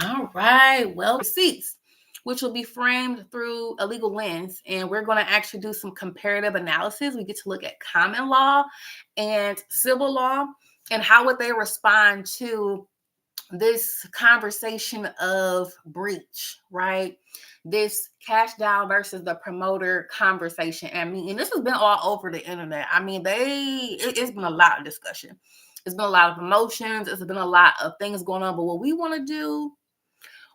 All right. Well, receipts, which will be framed through a legal lens. And we're going to actually do some comparative analysis. We get to look at common law and civil law and how would they respond to this conversation of breach, right? This Kash Doll versus the promoter conversation. And this has been all over the internet. I mean, it's been a lot of discussion. It's been a lot of emotions. It's been a lot of things going on. But what we want to do,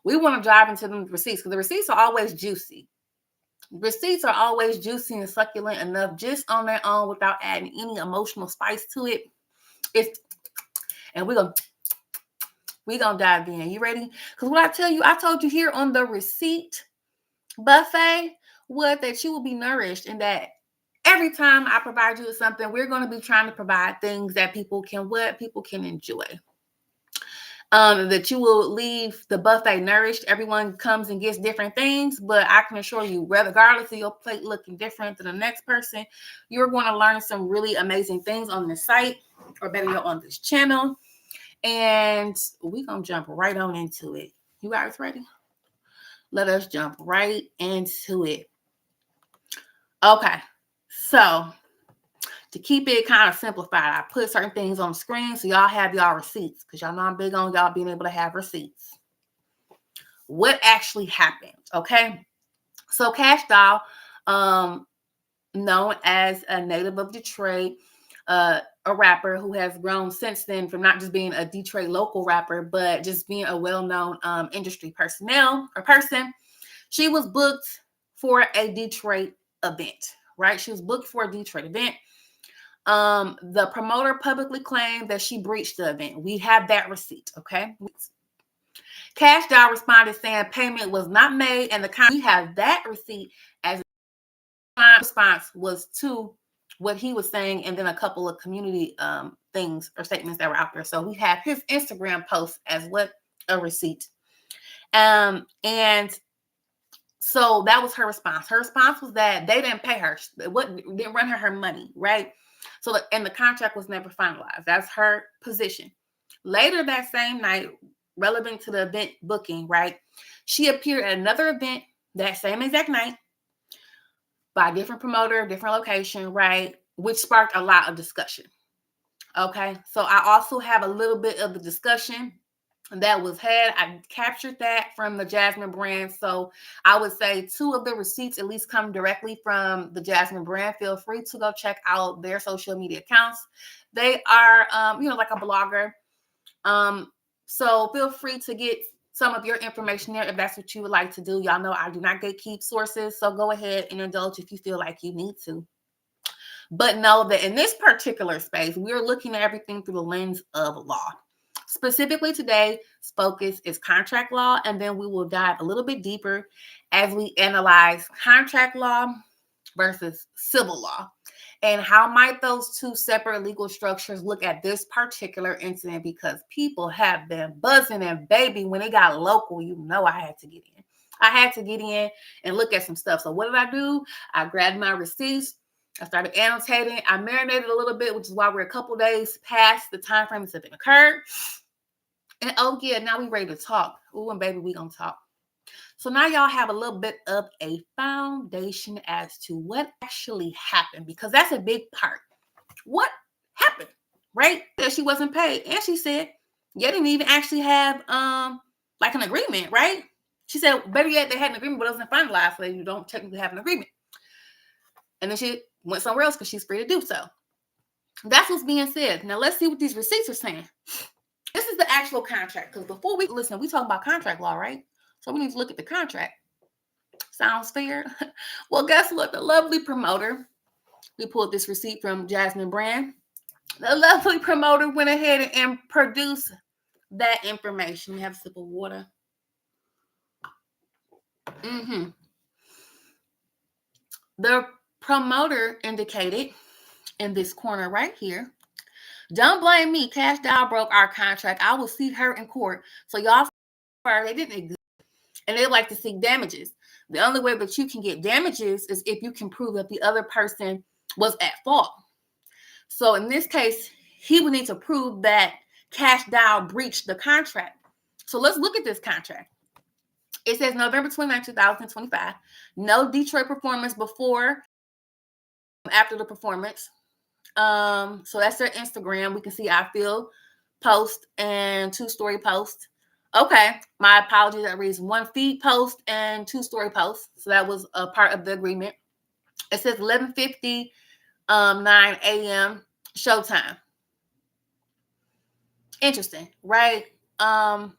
we want to dive into the receipts because the receipts are always juicy. Receipts are always juicy and succulent enough just on their own without adding any emotional spice to it. And we're gonna dive in. You ready? Because what I told you here on the receipt buffet was that you will be nourished and that every time I provide you with something, we're going to be trying to provide things that people can enjoy. That you will leave the buffet nourished. Everyone comes and gets different things, but I can assure you, regardless of your plate looking different than the next person, you're going to learn some really amazing things on this site, or better yet, on this channel. And we're going to jump right on into it. You guys ready? Let us jump right into it. Okay, so to keep it kind of simplified, I put certain things on the screen so y'all have y'all receipts because y'all know I'm big on y'all being able to have receipts. What actually happened, okay? So Kash Doll, known as a native of Detroit, a rapper who has grown since then from not just being a Detroit local rapper, but just being a well-known industry person. She was booked for a Detroit event, right? She was booked for a Detroit event. The promoter publicly claimed that she breached the event. We have that receipt, okay? Kash Doll responded saying payment was not made, and we have that receipt as a response was to what he was saying, and then a couple of community things or statements that were out there. So we have his Instagram post as what a receipt. And so that was her response. Her response was that they didn't pay her. Didn't run her money, right? So and the contract was never finalized. That's her position. Later that same night, relevant to the event booking, right? She appeared at another event that same exact night by a different promoter, different location, right? Which sparked a lot of discussion. Okay, so I also have a little bit of the discussion that was had. I captured that from the Jasmine brand. So I would say 2 of the receipts at least come directly from the Jasmine brand. Feel free to go check out their social media accounts. They are, like a blogger. So feel free to get some of your information there if that's what you would like to do. Y'all know I do not gatekeep sources. So go ahead and indulge if you feel like you need to. But know that in this particular space, we're looking at everything through the lens of law. Specifically today's focus is contract law, and then we will dive a little bit deeper as we analyze contract law versus civil law. And how might those 2 separate legal structures look at this particular incident? Because people have been buzzing, and baby, when it got local, I had to get in. I had to get in and look at some stuff. So what did I do? I grabbed my receipts. I started annotating. I marinated a little bit, which is why we're a couple days past the time frame that occurred. And oh yeah, now we ready to talk. Ooh, and baby, we gonna talk. So now y'all have a little bit of a foundation as to what actually happened, because that's a big part. What happened, right? That she wasn't paid. And she said, you didn't even actually have like an agreement, right? She said, better yet, they had an agreement, but it wasn't finalized, so you don't technically have an agreement. And then she went somewhere else because she's free to do so. That's what's being said. Now let's see what these receipts are saying. This is the actual contract, because before we listen, we talk about contract law, right? So we need to look at the contract. Sounds fair? Well, guess what? The lovely promoter, we pulled this receipt from Jasmine Brand. The lovely promoter went ahead and produced that information. We have a sip of water. The promoter indicated in this corner right here, don't blame me. Kash Doll broke our contract. I will see her in court. So y'all, they didn't exist. And they like to seek damages. The only way that you can get damages is if you can prove that the other person was at fault. So in this case, he would need to prove that Kash Doll breached the contract. So let's look at this contract. It says November 29, 2025. No Detroit performance before, after the performance. So that's their Instagram. We can see I feel post and 2-story post. Okay, my apologies. That reads 1 feed post and 2-story post. So that was a part of the agreement. It says 11:59 a.m. showtime. Interesting, right? I'm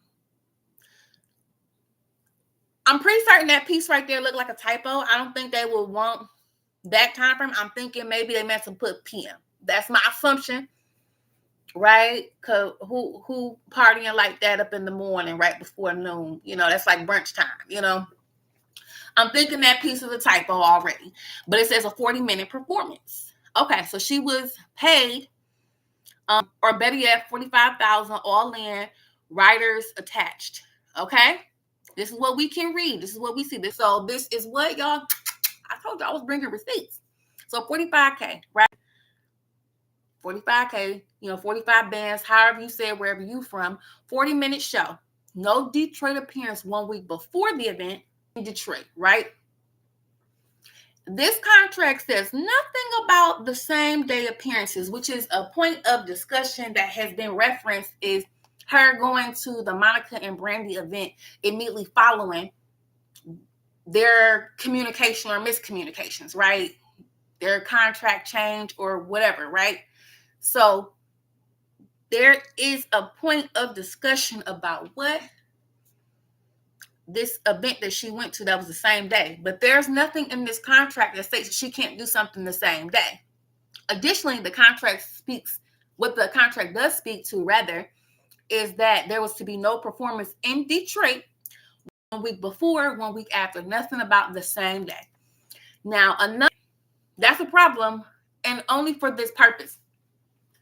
pretty certain that piece right there looked like a typo. I don't think they would want that time frame. I'm thinking maybe they meant to put PM. That's my assumption, right? Cause who partying like that up in the morning right before noon? That's like brunch time. I'm thinking that piece is a typo already, but it says a 40-minute performance. Okay, so she was paid, or better yet, $45,000 all in, writers attached. Okay, this is what we can read. This is what we see. So this is what y'all. I told you I was bringing receipts. So 45K, right? 45K, 45 bands, however you say it, wherever you from. 40-minute show. No Detroit appearance 1 week before the event in Detroit, right? This contract says nothing about the same day appearances, which is a point of discussion that has been referenced, is her going to the Monica and Brandy event immediately following their communication or miscommunications, right? Their contract change or whatever, right? So there is a point of discussion about what this event that she went to that was the same day. But there's nothing in this contract that states she can't do something the same day. Additionally, the contract speaks, what the contract does speak to, rather, is that there was to be no performance in Detroit 1 week before, 1 week after. Nothing about the same day. Now, that's a problem, and only for this purpose,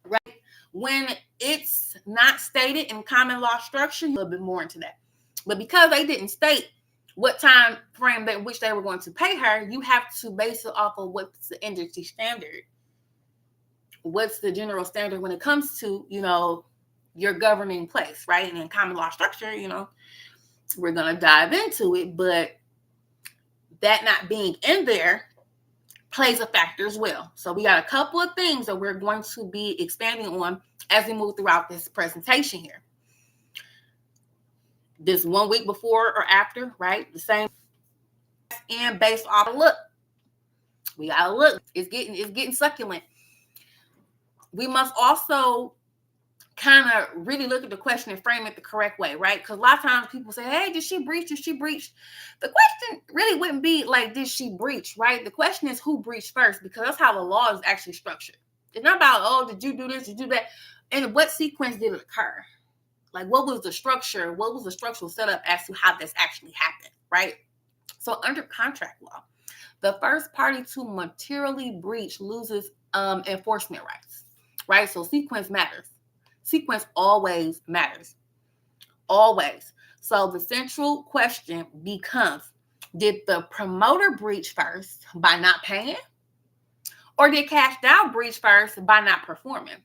right? When it's not stated in common law structure, a little bit more into that. But because they didn't state what time frame in which they were going to pay her, you have to base it off of what's the industry standard. What's the general standard when it comes to, your governing place, right? And in common law structure, we're going to dive into it, but that not being in there plays a factor as well. So we got a couple of things that we're going to be expanding on as we move throughout this presentation here. This 1 week before or after, right? The same, and based off of look. We gotta look. It's getting succulent. We must also kind of really look at the question and frame it the correct way, right? Because a lot of times people say, hey, did she breach? Did she breach? The question really wouldn't be like, did she breach, right? The question is who breached first, because that's how the law is actually structured. It's not about, oh, did you do this, did you do that? And what sequence did it occur? Like, what was the structure? What was the structural setup as to how this actually happened, right? So under contract law, the first party to materially breach loses enforcement rights, right? So sequence matters. Sequence always matters. Always. So the central question becomes, did the promoter breach first by not paying? Or did Kash Doll breach first by not performing?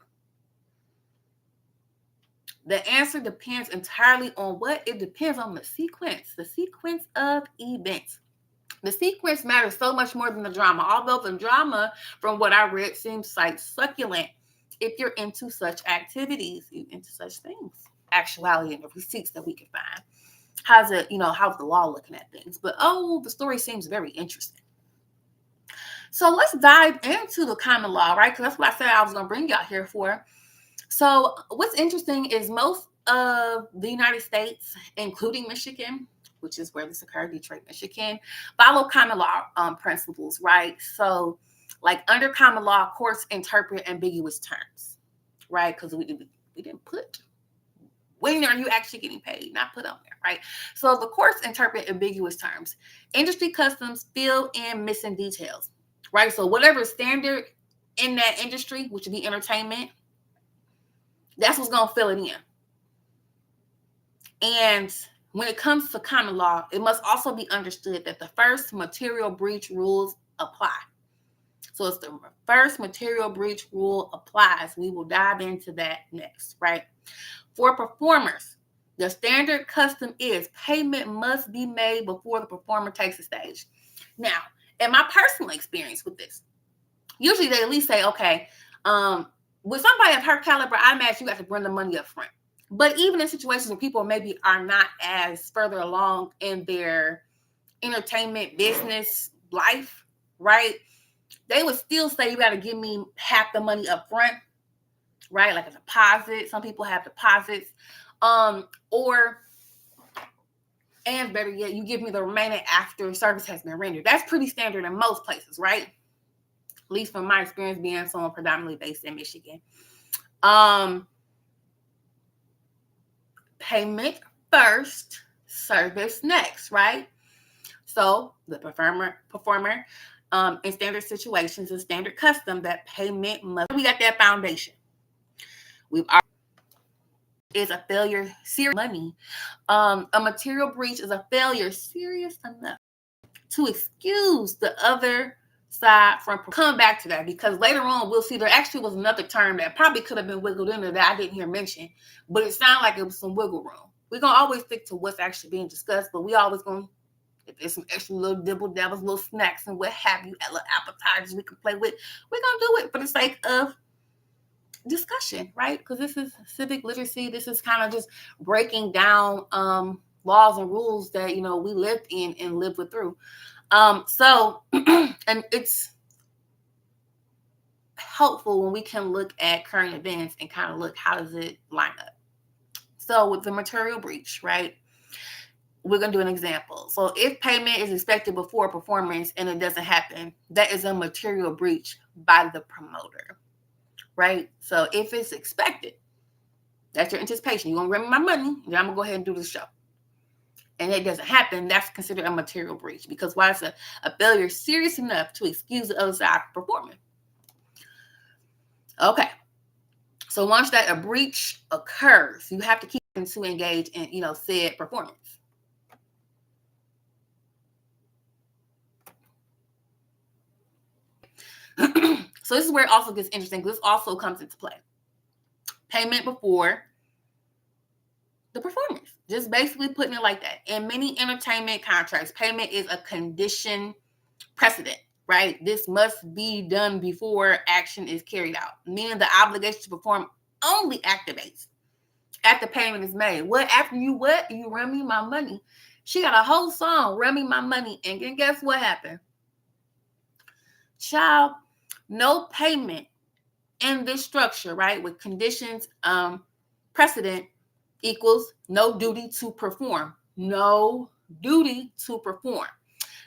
The answer depends entirely on what? It depends on the sequence of events. The sequence matters so much more than the drama, although the drama, from what I read, seems like succulent if you're into such activities, into such things. Actuality and the receipts that we can find. How's the law looking at things? But the story seems very interesting. So let's dive into the common law, right? Because that's what I said I was going to bring y'all here for. So what's interesting is most of the United States, including Michigan, which is where this occurred, Detroit, Michigan, follow common law principles, right? So like under common law, courts interpret ambiguous terms, right? Because we didn't put, when are you actually getting paid? Not put on there, right? So the courts interpret ambiguous terms. Industry customs fill in missing details, right? So whatever standard in that industry, which would be entertainment, that's what's going to fill it in. And when it comes to common law, it must also be understood that the first material breach rules apply. So it's the first material breach rule applies. We will dive into that next, right? For performers, The standard custom is payment must be made before the performer takes the stage. Now, in my personal experience with this, usually they at least say, okay, with somebody of her caliber, I imagine you got to bring the money up front. But even in situations where people maybe are not as further along in their entertainment business life, right? They would still say you got to give me half the money up front, right? Like a deposit. Some people have deposits. Or, and better yet, you give me the remaining after service has been rendered. That's pretty standard in most places, right? At least from my experience being someone predominantly based in Michigan. Payment first, service next, right? So the performer in standard situations and standard custom that payment must. We got that foundation. We've already is a failure serious money. A material breach is a failure serious enough to excuse the other side from coming back to that, because later on we'll see there actually was another term that probably could have been wiggled in there that I didn't hear mentioned, but it sounded like it was some wiggle room. We're gonna always stick to what's actually being discussed, but we always gonna, if there's some extra little dibble dabbles, little snacks and what have you, little appetizers we can play with, we're gonna do it for the sake of discussion, right? Because this is civic literacy. This is kind of just breaking down laws and rules that we lived in and lived with through. So and it's helpful when we can look at current events and kind of look how does it line up. So with the material breach, right? We're going to do an example. So if payment is expected before performance and it doesn't happen, that is a material breach by the promoter, right? So if it's expected, that's your anticipation. You're going to rent me my money, then I'm going to go ahead and do the show. And it doesn't happen, that's considered a material breach, because why is a failure serious enough to excuse the other side from performing? Okay. So once that a breach occurs, you have to keep them to engage in, said performance. So this is where it also gets interesting. This also comes into play. Payment before the performance. Just basically putting it like that. In many entertainment contracts, payment is a condition precedent, right? This must be done before action is carried out, meaning the obligation to perform only activates after payment is made. After you run me my money. She got a whole song, run me my money, and then guess what happened? Child, no payment in this structure, right, with conditions precedent equals no duty to perform. No duty to perform.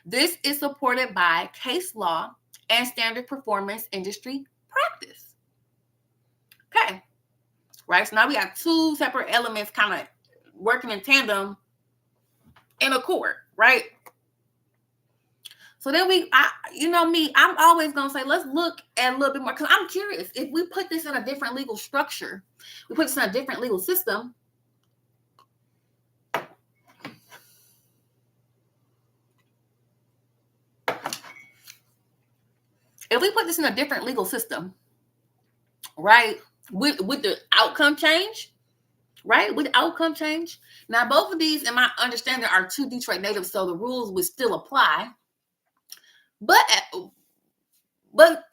This is supported by case law and standard performance industry practice. Okay. Right. So now we have two separate elements kind of working in tandem in accord, right? So then I'm always going to say, let's look at a little bit more, because I'm curious. If we put this in a different legal structure, we put this in a different legal system, if we put this in a different legal system, right, would the outcome change? Right? Would the outcome change? Now, both of these, in my understanding, are two Detroit natives, so the rules would still apply. But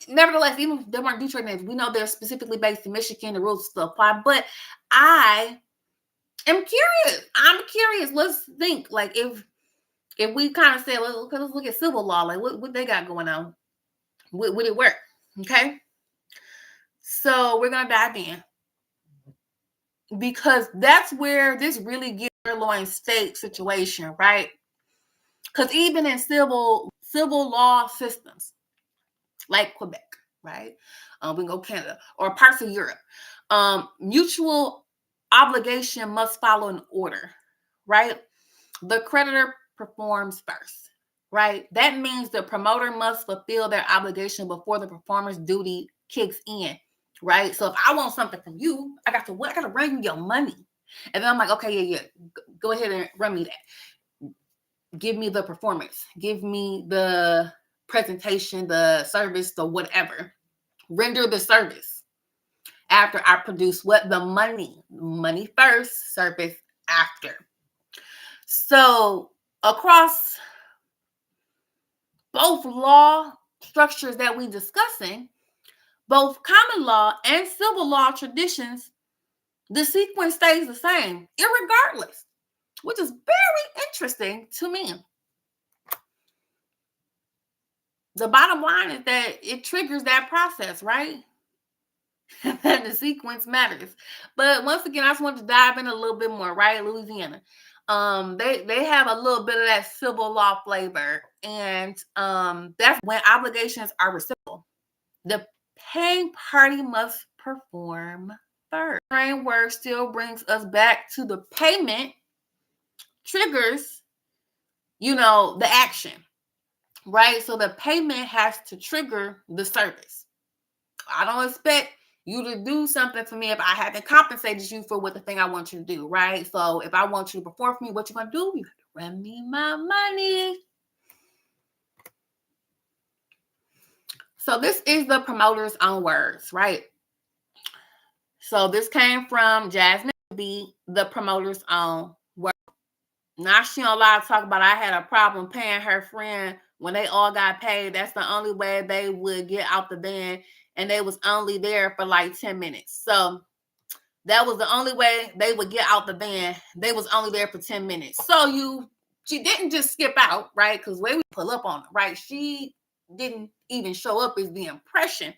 nevertheless, even if they weren't Detroit natives, we know they're specifically based in Michigan, the rules still apply. But I am curious. I'm curious. Let's think, like, if we kind of say, let's look at civil law, like what they got going on. Would it work? Okay. So we're gonna dive in, because that's where this really gets law and state situation, right? Because even in civil law systems like Quebec, right? We can go Canada or parts of Europe. Mutual obligation must follow an order, right? The creditor performs first, right? That means the promoter must fulfill their obligation before the performer's duty kicks in, right? So if I want something from you, I got to run you your money. And then I'm like, okay, yeah, go ahead and run me that. Give me the performance. Give me the presentation, the service, the whatever. Render the service after I produce what? The money. Money first, service after. So across both law structures that we're discussing, both common law and civil law traditions, the sequence stays the same, irregardless, which is very interesting to me. The bottom line is that it triggers that process, right? And the sequence matters. But once again, I just want to dive in a little bit more, right? Louisiana. They have a little bit of that civil law flavor, and that's when obligations are reciprocal. The paying party must perform first. Framework still brings us back to the payment triggers, the action, right? So the payment has to trigger the service. I don't expect you to do something for me if I haven't compensated you for what the thing I want you to do, right? So if I want you to perform for me, what you're going to do? You have to run me my money. So this is the promoter's own words, right? So this came from Jasmine B, the promoter's own words. Now she don't lie to talk about I had a problem paying her friend when they all got paid. That's the only way they would get out the van, and they was only there for like 10 minutes. So that was the only way they would get out the van. They was only there for 10 minutes. So she didn't just skip out, right? Because when we pull up on her, right? She didn't even show up as the impression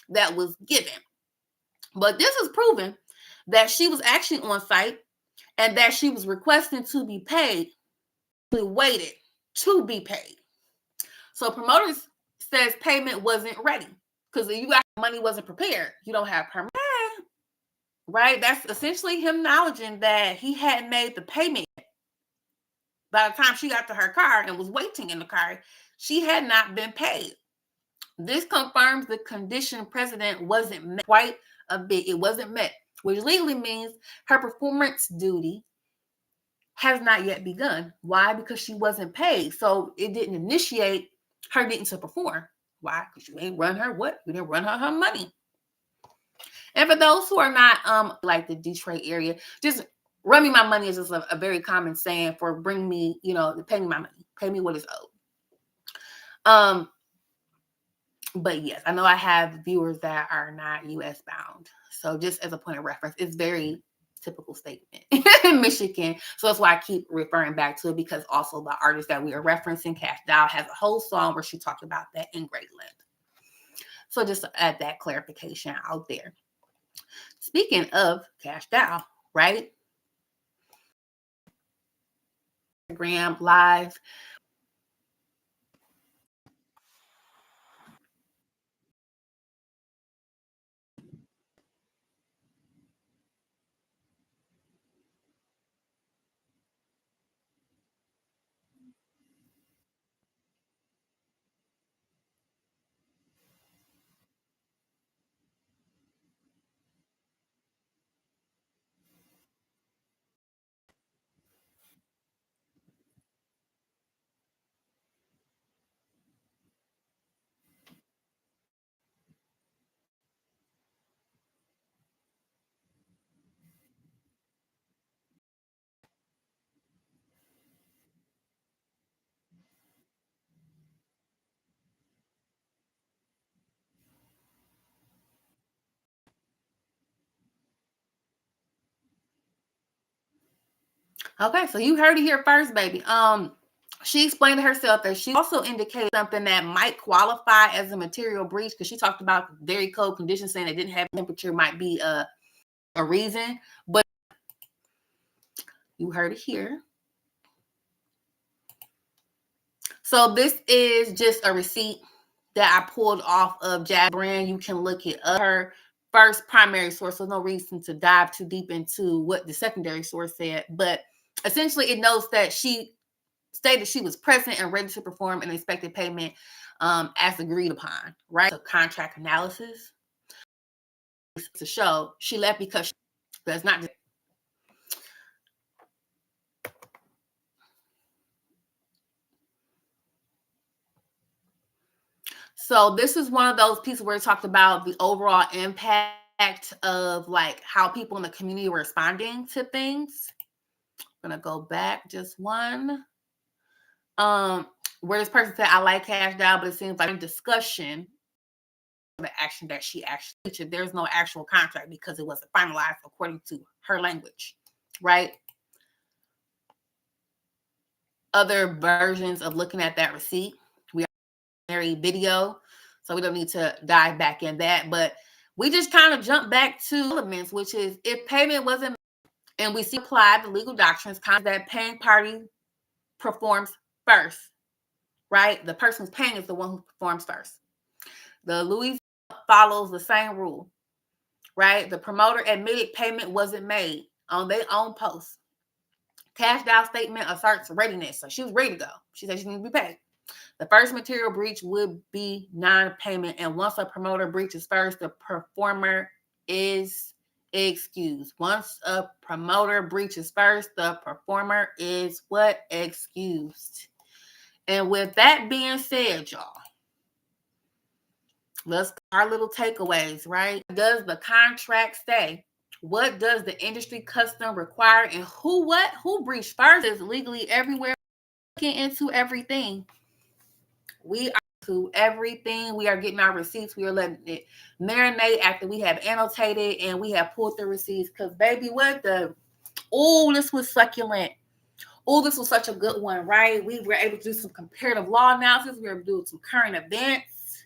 that was given. But this is proven that she was actually on site and that she was requesting to be paid. She waited to be paid. So promoters says payment wasn't ready because you got money wasn't prepared. You don't have permit, right? That's essentially him acknowledging that he hadn't made the payment. By the time she got to her car and was waiting in the car, she had not been paid. This confirms the condition precedent wasn't met quite a bit. It wasn't met, which legally means her performance duty has not yet begun. Why? Because she wasn't paid. So it didn't initiate her getting to perform. Why? Because you ain't run her what? You didn't run her money. And for those who are not like the Detroit area, just run me my money is just a very common saying for bring me, pay me my money. Pay me what is owed. But yes, I know I have viewers that are not US bound. So just as a point of reference, it's very typical statement in Michigan. So that's why I keep referring back to it, because also the artist that we are referencing, Kash Doll, has a whole song where she talked about that in great length. So just to add that clarification out there. Speaking of Kash Doll, right? Instagram live. Okay, so you heard it here first, baby. She explained to herself that she also indicated something that might qualify as a material breach, because she talked about very cold conditions, saying they didn't have temperature might be a reason. But you heard it here. So this is just a receipt that I pulled off of Jazz Brand. You can look it up. Her first primary source, so no reason to dive too deep into what the secondary source said. But essentially, it notes that she stated she was present and ready to perform and expected payment as agreed upon, right? So contract analysis to show she left because that's not just. So this is one of those pieces where it talked about the overall impact of like how people in the community were responding to things. I'm gonna go back just one. Where this person said, I like Kash Doll, but it seems like in discussion, the action that she actually took, there's no actual contract because it wasn't finalized according to her language, right? Other versions of looking at that receipt, we are a video, so we don't need to dive back in that, but we just kind of jump back to elements, which is if payment wasn't, and we see applied the legal doctrines, kind of that paying party performs first, right? The person who's paying is the one who performs first. The Louisiana follows the same rule, right? The promoter admitted payment wasn't made on their own post. Kash Doll statement asserts readiness. So she was ready to go. She said she needed to be paid. The first material breach would be non-payment. And once a promoter breaches first, the performer is excused. Once a promoter breaches first, the performer is what? Excused. And with that being said, y'all, let's our little takeaways, right? Does the contract say? What does the industry custom require? And who breached first is legally everywhere. Looking into everything. We are to everything. We are getting our receipts. We are letting it marinate after we have annotated and we have pulled the receipts. Because baby, this was succulent. Oh, this was such a good one, right? We were able to do some comparative law analysis. We were able to do some current events.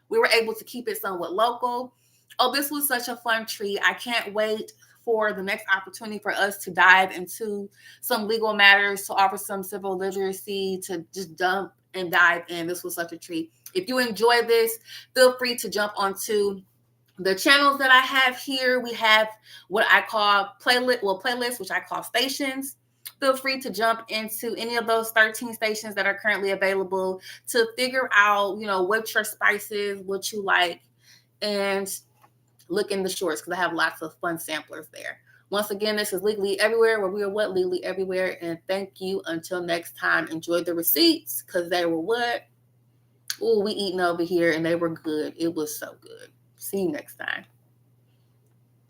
We were able to keep it somewhat local. Oh, this was such a fun treat. I can't wait for the next opportunity for us to dive into some legal matters, to offer some civil literacy, to just dump and dive in. This was such a treat. If you enjoyed this, feel free to jump onto the channels that I have here. We have what I call playlists, which I call stations. Feel free to jump into any of those 13 stations that are currently available to figure out, what your spice is, what you like, and look in the shorts because I have lots of fun samplers there. Once again, this is Legally Everywhere, where we are what? Legally Everywhere. And thank you. Until next time, enjoy the receipts because they were what? Oh, we eating over here and they were good. It was so good. See you next time.